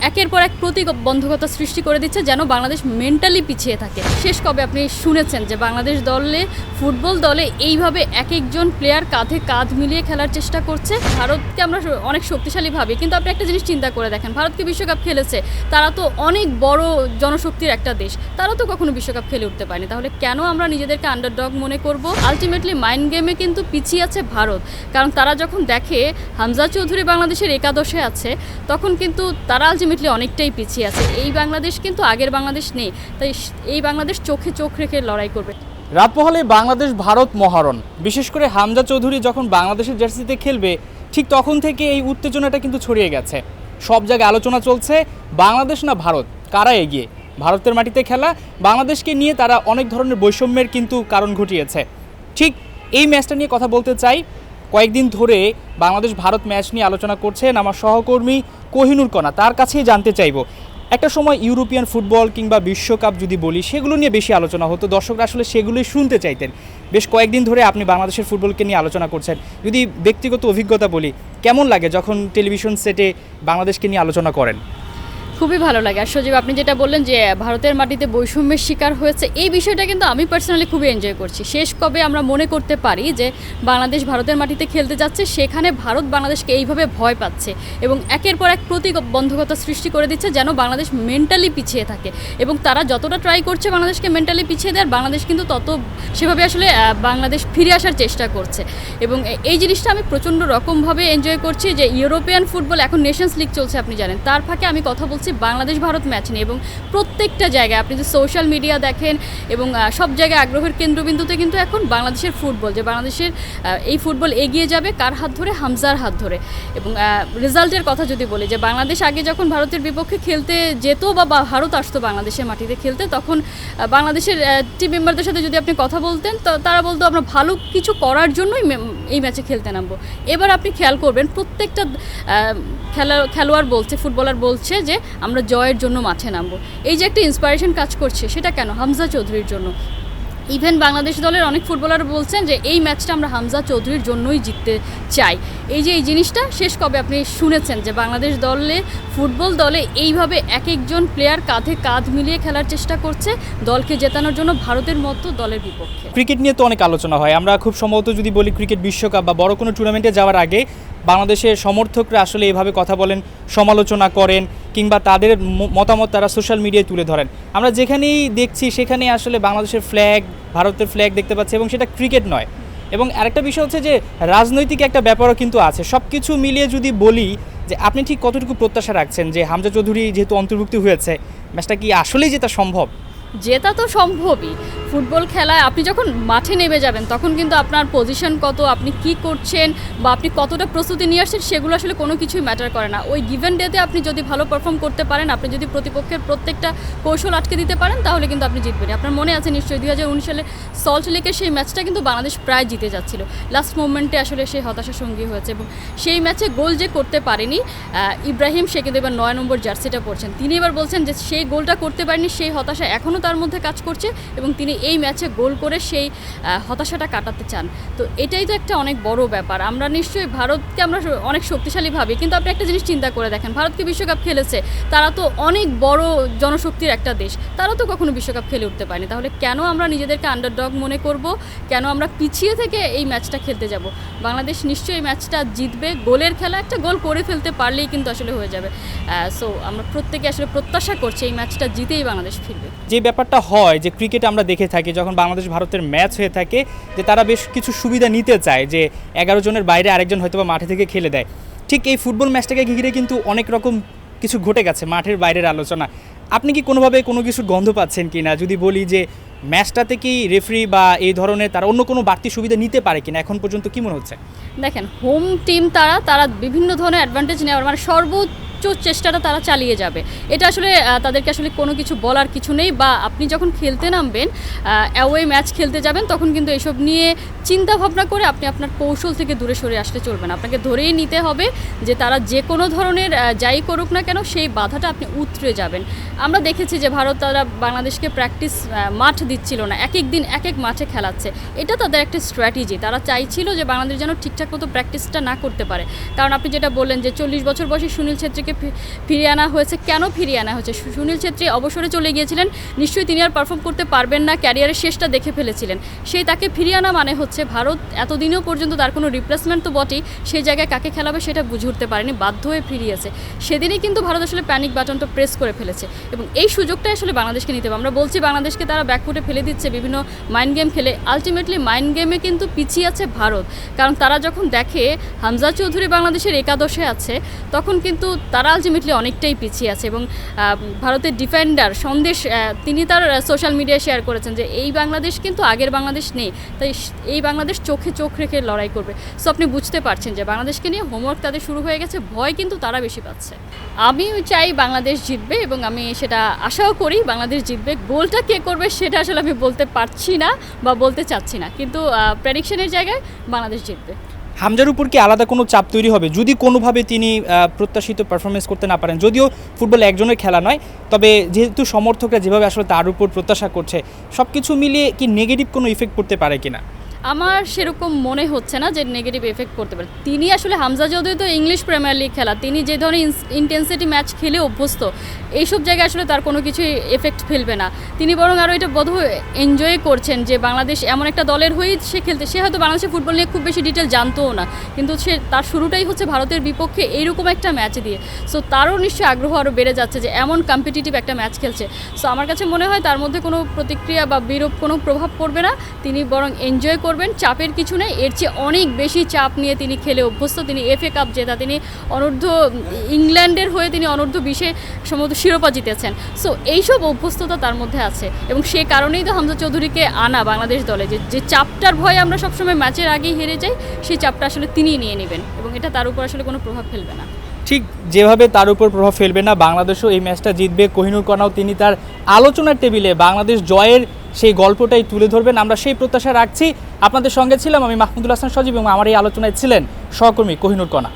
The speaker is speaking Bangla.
একের পর এক প্রতিবন্ধকতা সৃষ্টি করে দিচ্ছে, যেন বাংলাদেশ মেন্টালি পিছিয়ে থাকে। শেষ কবে আপনি শুনেছেন যে বাংলাদেশ দলে, ফুটবল দলে এইভাবে এক একজন প্লেয়ার কাঁধে কাঁধ মিলিয়ে খেলার চেষ্টা করছে? ভারতকে আমরা অনেক শক্তিশালী ভাবি, কিন্তু আপনি একটা জিনিস চিন্তা করে দেখেন, ভারতকে বিশ্বকাপ খেলেছে, তারা তো অনেক বড় জনশক্তির একটা দেশ, তারা তো কখনো বিশ্বকাপ খেলে উঠতে পারেনি। তাহলে কেন আমরা নিজেদেরকে আন্ডারডগ মনে করব? আলটিমেটলি মাইন্ড গেমে কিন্তু পিছিয়ে আছে ভারত, কারণ তারা যখন দেখে হামজা চৌধুরী বাংলাদেশের একাদশে আছে, তখন কিন্তু তারা আলটিমেটলি অনেকটাই পিছিয়ে আছে। এই বাংলাদেশ কিন্তু আগের বাংলাদেশ নেই, তাই এই বাংলাদেশ চোখে চোখ রেখে লড়াই করবে। রাত পোহালে বাংলাদেশ ভারত মহারণ। বিশেষ করে হামজা চৌধুরী যখন বাংলাদেশের জার্সিতে খেলবে, ঠিক তখন থেকে এই উত্তেজনাটা কিন্তু ছড়িয়ে গেছে। সব জায়গায় আলোচনা চলছে বাংলাদেশ না ভারত, কারা এগিয়ে। ভারতের মাটিতে খেলা বাংলাদেশকে নিয়ে তারা অনেক ধরনের বৈষম্যের কিন্তু কারণ ঘটিয়েছে। ঠিক এই ম্যাচটা নিয়ে কথা বলতে চাই। কয়েকদিন ধরে বাংলাদেশ ভারত ম্যাচ নিয়ে আলোচনা করছেন আমার সহকর্মী কোহিনুর কণা, তার কাছেই জানতে চাইব। একটা সময় ইউরোপিয়ান ফুটবল কিংবা বিশ্বকাপ যদি বলি, সেগুলো নিয়ে বেশি আলোচনা হতো, দর্শকরা আসলে সেগুলোই শুনতে চাইতেন। বেশ কয়েকদিন ধরে আপনি বাংলাদেশের ফুটবলকে নিয়ে আলোচনা করছেন। যদি ব্যক্তিগত অভিজ্ঞতা বলি, কেমন লাগে যখন টেলিভিশন সেটে বাংলাদেশকে নিয়ে আলোচনা করেন? খুবই ভালো লাগে। আর সজীব, আপনি যেটা বললেন যে ভারতের মাটিতে বৈষম্যের শিকার হয়েছে, এই বিষয়টা কিন্তু আমি পার্সোনালি খুবই এনজয় করছি। শেষ কবে আমরা মনে করতে পারি যে বাংলাদেশ ভারতের মাটিতে খেলতে যাচ্ছে, সেখানে ভারত বাংলাদেশকে এইভাবে ভয় পাচ্ছে এবং একের পর এক প্রতিবন্ধকতা সৃষ্টি করে দিচ্ছে, যেন বাংলাদেশ মেন্টালি পিছিয়ে থাকে। এবং তারা যতটা ট্রাই করছে বাংলাদেশকে মেন্টালি পিছিয়ে দেওয়ার, বাংলাদেশ কিন্তু তত সেভাবে আসলে বাংলাদেশ ফিরে আসার চেষ্টা করছে। এবং এই জিনিসটা আমি প্রচণ্ড রকমভাবে এনজয় করছি যে ইউরোপিয়ান ফুটবল, এখন নেশনস লিগ চলছে আপনি জানেন, তার ফাঁকে আমি কথা বলছি বাংলাদেশ ভারত ম্যাচ নিয়ে। এবং প্রত্যেকটা জায়গায় আপনি যে সোশ্যাল মিডিয়া দেখেন এবং সব জায়গায় আগ্রহের কেন্দ্রবিন্দুতে কিন্তু এখন বাংলাদেশের ফুটবল, যে বাংলাদেশের এই ফুটবল এগিয়ে যাবে কার হাত ধরে? হামজার হাত ধরে। এবং রেজাল্টের কথা যদি বলি, যে বাংলাদেশ আগে যখন ভারতের বিপক্ষে খেলতে যেত বা ভারত আসতো বাংলাদেশের মাটিতে খেলতে, তখন বাংলাদেশের টিম মেম্বারদের সাথে যদি আপনি কথা বলতেন, তো তারা বলতো আমরা ভালো কিছু করার জন্যই এই ম্যাচে খেলতে নামবো। এবার আপনি খেয়াল করবেন প্রত্যেকটা খেলোয়াড় বলছে, ফুটবলার বলছে যে আমরা জয়ের জন্য মাঠে নামবো। এই যে একটা ইন্সপিরেশন কাজ করছে, সেটা কেন? হামজা চৌধুরীর জন্য। ইভেন বাংলাদেশ দলের অনেক ফুটবলার বলছেন যে এই ম্যাচটা আমরা হামজা চৌধুরীর জন্যই জিততে চাই। এই যে এই জিনিসটা শেষ কবে আপনি শুনেছেন যে বাংলাদেশ দলে, ফুটবল দলে এইভাবে এক একজন প্লেয়ার কাঁধে কাঁধ মিলিয়ে খেলার চেষ্টা করছে দলকে জেতানোর জন্য ভারতের মতো দলের বিপক্ষে? ক্রিকেট নিয়ে তো অনেক আলোচনা হয়। আমরা খুব সম্ভবত যদি বলি ক্রিকেট বিশ্বকাপ বা বড় কোনো টুর্নামেন্টে যাওয়ার আগে বাংলাদেশের সমর্থকরা আসলে এভাবে কথা বলেন, সমালোচনা করেন, কিংবা তাদের মতামত তারা সোশ্যাল মিডিয়ায় তুলে ধরেন। আমরা যেখানেই দেখছি সেখানেই আসলে বাংলাদেশের ফ্ল্যাগ, ভারতের ফ্ল্যাগ দেখতে পাচ্ছি, এবং সেটা ক্রিকেট নয়। এবং আরেকটা বিষয় হচ্ছে যে রাজনৈতিক একটা ব্যাপারও কিন্তু আছে। সব কিছু মিলিয়ে যদি বলি, যে আপনি ঠিক কতটুকু প্রত্যাশা রাখছেন যে হামজা চৌধুরী যেহেতু অন্তর্ভুক্তি হয়েছে, ম্যাচটা কি আসলেই জেতা সম্ভব? জেতা তো সম্ভবই। ফুটবল খেলায় আপনি যখন মাঠে নেমে যাবেন, তখন কিন্তু আপনার পজিশন কত, আপনি কি করছেন বা আপনি কতটা প্রস্তুতি নিয়ে আসছেন, সেগুলো আসলে কোনো কিছুই ম্যাটার করে না। ওই গিভেন ডেতে আপনি যদি ভালো পারফর্ম করতে পারেন, আপনি যদি প্রতিপক্ষের প্রত্যেকটা কৌশল আটকে দিতে পারেন, তাহলে কিন্তু আপনি জিতবেন। আপনার মনে আছে নিশ্চয়ই 2019 সালে সল্ট লেকের সেই ম্যাচটা কিন্তু বাংলাদেশ প্রায় জিতে যাচ্ছিল, লাস্ট মোমেন্টে আসলে সেই হতাশার সঙ্গী হয়েছে। এবং সেই ম্যাচে গোল যে করতে পারেনি ইব্রাহিম, সে কিন্তু এবার 9 নম্বর জার্সিটা পরছেন, তিনি এবার বলছেন যে সেই গোলটা করতে পারেনি, সেই হতাশা এখনও তার মধ্যে কাজ করছে এবং তিনি এই ম্যাচে গোল করে সেই হতাশাটা কাটাতে চান। তো এটাই তো একটা অনেক বড় ব্যাপার। আমরা নিশ্চয়ই ভারতকে আমরা অনেক শক্তিশালী ভাবি, কিন্তু আপনি একটা জিনিস চিন্তা করে দেখেন, ভারতকে বিশ্বকাপ খেলেছে, তারা তো অনেক বড় জনশক্তির একটা দেশ, তারা তো কখনো বিশ্বকাপ খেলে উঠতে পারেনি। তাহলে কেন আমরা নিজেদেরকে আন্ডারডগ মনে করব? কেন আমরা পিছিয়ে থেকে এই ম্যাচটা খেলতে যাব? বাংলাদেশ নিশ্চয়ই এই ম্যাচটা জিতবে। গোলের খেলা, একটা গোল করে ফেলতে পারলেই কিন্তু আসলে হয়ে যাবে। সো আমরা প্রত্যেকে আসলে প্রত্যাশা করছি এই ম্যাচটা জিতেই বাংলাদেশ ফিরবে। যে ব্যাপারটা হয় যে ক্রিকেটে আমরা দেখে থাকি, যখন বাংলাদেশ ভারতের ম্যাচ হয়ে থাকে, যে তারা বেশ কিছু সুবিধা নিতে চায়, যে 11 জনের বাইরে আরেকজন হয়তো বা মাঠে থেকে খেলে দেয়। ঠিক এই ফুটবল ম্যাচটাকে ঘিরে কিন্তু অনেক রকম কিছু ঘটে গেছে, মাঠের বাইরের আলোচনা। আপনি কি কোনোভাবে কোনো কিছুর গন্ধ পাচ্ছেন কি না? যদি বলি যে ম্যাচটাতে কি রেফারি বা এই ধরনের তারা অন্য কোনো বাড়তি সুবিধা নিতে পারে কিনা, এখন পর্যন্ত কি মনে হচ্ছে? দেখেন, হোম টিম তারা বিভিন্ন ধরনের অ্যাডভান্টেজ নেওয়ার, মানে সর্বোচ্চ চেষ্টাটা তারা চালিয়ে যাবে। এটা আসলে তাদেরকে আসলে কোনো কিছু বলার কিছু নেই। বা আপনি যখন খেলতে নামবেন, অ্যাওয়ে ম্যাচ খেলতে যাবেন, তখন কিন্তু এসব নিয়ে চিন্তা ভাবনা করে আপনি আপনার কৌশল থেকে দূরে সরে আসতে চলবে না। আপনাকে ধরেই নিতে হবে যে তারা যে কোনো ধরনের যাই করুক না কেন, সেই বাধাটা আপনি উতরে যাবেন। আমরা দেখেছি যে ভারত তারা বাংলাদেশকে প্র্যাকটিস মাঠ দিচ্ছিল না, এক এক দিন এক এক মাঠে খেলাচ্ছে। এটা তাদের একটা স্ট্র্যাটেজি। তারা চাইছিল যে বাংলাদেশ যেন ঠিকঠাক মতো প্র্যাকটিসটা না করতে পারে। কারণ আপনি যেটা বললেন যে 40 বছর বয়সী সুনীল ছেত্রীকে ছেত্রীকে ফিরিয়ে আনা হয়েছে। কেন ফিরিয়ে আনা হয়েছে? সুনীল ছেত্রী অবসরে চলে গিয়েছিলেন, নিশ্চয়ই তিনি আর পারফর্ম করতে পারবেন না, ক্যারিয়ারের শেষটা দেখে ফেলেছিলেন। সেই তাকে ফিরিয়ে আনা মানে হচ্ছে ভারত এতদিনও পর্যন্ত তার কোনো রিপ্লেসমেন্ট তো বটেই, সেই জায়গায় কাকে খেলাবে সেটা বুঝে উঠতে পারেনি, বাধ্য হয়ে ফিরিয়েছে। সেদিনই কিন্তু ভারত আসলে প্যানিক বাটনটা প্রেস করে ফেলেছে এবং এই সুযোগটাই আসলে বাংলাদেশকে নিতে হবে। আমরা বলছি বাংলাদেশকে তারা ব্যাকফুটে ফেলে দিচ্ছে বিভিন্ন মাইন্ড গেম খেলে, আলটিমেটলি মাইন্ড গেমে কিন্তু পিছিয়ে আছে ভারত। কারণ তারা যখন দেখে হামজা চৌধুরী বাংলাদেশের একাদশে আছে, তখন কিন্তু তারা আলটিমেটলি অনেকটাই পিছিয়ে আছে। এবং ভারতের ডিফেন্ডার সন্দেশ তিনি তার সোশ্যাল মিডিয়ায় শেয়ার করেছেন যে এই বাংলাদেশ কিন্তু আগের বাংলাদেশ নেই, তাই এই বাংলাদেশ চোখে চোখ রেখে লড়াই করবে। সো আপনি বুঝতে পারছেন যে বাংলাদেশকে নিয়ে হোমওয়ার্ক তাদের শুরু হয়ে গেছে, ভয় কিন্তু তারা বেশি পাচ্ছে। আমি চাই বাংলাদেশ জিতবে এবং আমি সেটা আশাও করি বাংলাদেশ জিতবে। গোলটা কে করবে সেটা আসলে আমি বলতে পারছি না বা বলতে চাচ্ছি না, কিন্তু প্রেডিকশনের জায়গায় বাংলাদেশ জিতবে। হামজার উপর কি আলাদা কোনো চাপ তৈরি হবে যদি কোনোভাবে তিনি প্রত্যাশিত পারফরমেন্স করতে না পারেন? যদিও ফুটবল একজনের খেলা নয়, তবে যেহেতু সমর্থকরা যেভাবে আসলে তার উপর প্রত্যাশা করছে, সব কিছু মিলিয়ে কি নেগেটিভ কোনো ইফেক্ট পড়তে পারে কিনা? আমার সেরকম মনে হচ্ছে না যে নেগেটিভ এফেক্ট পড়তে পারে। তিনি আসলে হামজা চৌধুরী তো ইংলিশ প্রিমিয়ার লিগ খেলা, তিনি যে ধরনের ইন্টেন্সিটি ম্যাচ খেলে অভ্যস্ত, এইসব জায়গায় আসলে তার কোনো কিছুই এফেক্ট ফেলবে না। তিনি বরং আরও এটা বোধহয় এনজয় করছেন যে বাংলাদেশ এমন একটা দলের হয়েই সে খেলতে। সে হয়তো বাংলাদেশের ফুটবল নিয়ে খুব বেশি ডিটেল জানতোও না, কিন্তু সে তার শুরুটাই হচ্ছে ভারতের বিপক্ষে এইরকম একটা ম্যাচ দিয়ে। সো তারও নিশ্চয়ই আগ্রহ আরও বেড়ে যাচ্ছে যে এমন কম্পিটিটিভ একটা ম্যাচ খেলছে। সো আমার কাছে মনে হয় তার মধ্যে কোনো প্রতিক্রিয়া বা বিরূপ কোনো প্রভাব পড়বে না, তিনি বরং এনজয় করবেন। চাপের কিছু নেই, এর চেয়ে অনেক বেশি চাপ নিয়ে তিনি খেলে অভ্যস্ত। তিনি FA কাপ জেতা, তিনি ইংল্যান্ডের হয়ে তিনি অনূর্ধ্ব-20 সম্ভবত শিরোপা জিতেছেন। সো এইসব অভ্যস্ততা তার মধ্যে আছে এবং সে কারণেই তো হামজা চৌধুরীকে আনা বাংলাদেশ দলে, যে চাপটার ভয়ে আমরা সবসময় ম্যাচের আগেই হেরে যাই, সেই চাপটা আসলে তিনিই নিয়ে নেবেন এবং এটা তার উপর আসলে কোনো প্রভাব ফেলবে না। ঠিক যেভাবে তার উপর প্রভাব ফেলবে না, বাংলাদেশও এই ম্যাচটা জিতবে। কোহিনুর কণাও তিনি তার আলোচনার টেবিলে বাংলাদেশ জয়ের সেই গল্পটাই তুলে ধরবেন, আমরা সেই প্রত্যাশা রাখছি। আপনাদের সঙ্গে ছিলাম আমি মাহমুদুল হাসান সজীব এবং আমার এই আলোচনায় ছিলেন সহকর্মী কোহিনুর কণা।